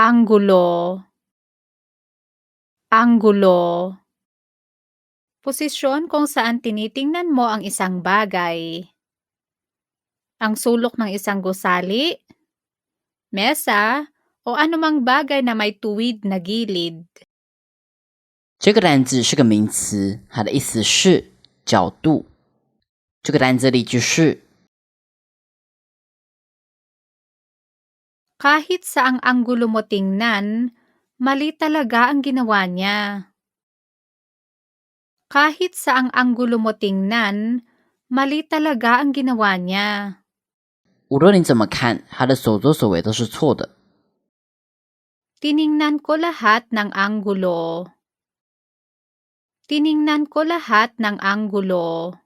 Anggulo. Anggulo. Posisyon kung saan tinitingnan mo ang isang bagay. Ang sulok ng isang gusali, mesa, o anumang bagay na may tuwid na gilid. 这个单字是个名词，它的意思是角度。这个单字例句是 Kahit saang anggulo mo tingnan, mali talaga ang ginawa niya. Kahit saang anggulo mo tingnan, mali talaga ang ginawa niya. 无论你怎么看，他的所作所为都是错的。 Tiningnan ko lahat ng anggulo. Tiningnan ko lahat ng anggulo.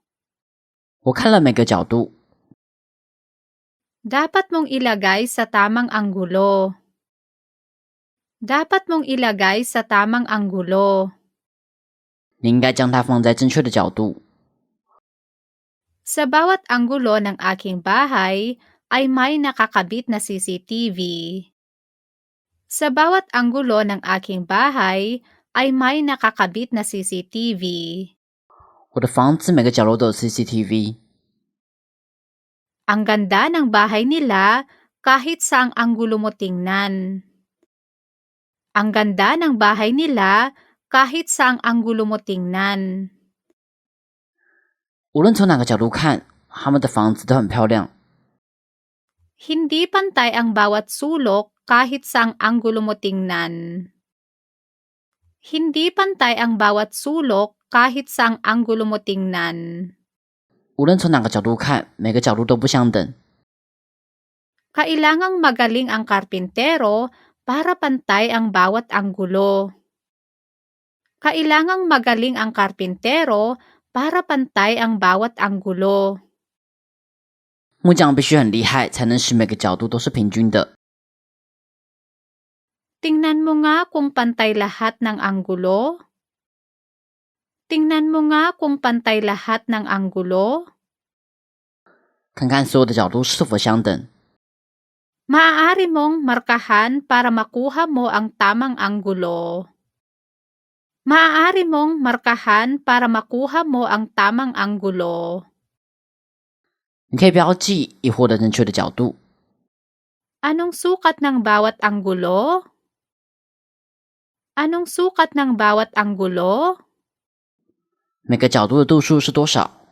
我看了每个角度， Dapat mong ilagay sa tamang anggulo. Dapat mong ilagay sa tamang anggulo. 你应该将它放在正确的角度。 Sa bawat anggulo ng aking bahay ay may nakakabit na CCTV. Sa bawat anggulo ng aking bahay ay may nakakabit na CCTV. 我的房子每个角落都有 CCTV。 Ang ganda ng bahay nila kahit saang anggulo mo tingnan. Ang ganda ng bahay nila kahit saang anggulo mo tingnan. 无论从哪个角度看，他们的房子都很漂亮。 Hindi pantay ang bawat sulok kahit saang anggulo mo tingnan. Hindi pantay ang bawat sulok kahit saang anggulo mo tingnan. 无论从哪个角度看，每个角度都不相等。 Kailangang magaling ang karpintero para pantay ang bawat anggulo. Kailangang magaling ang karpintero para pantay ang bawat anggulo. 木匠必须很厉害，才能使每个角度都是平均的。 Tingnan mo nga kung pantay lahat ng anggulo. Tingnan mo nga kung pantay lahat ng anggulo. 看看所有的角度是否相等。 Maaari mong markahan para makuha mo ang tamang anggulo. Maaari mong markahan para makuha mo ang tamang anggulo. 你可以标记以获得正确的角度。 Anong sukat ng bawat anggulo? Anong sukat ng bawat anggulo? 每个角度的度数是多少？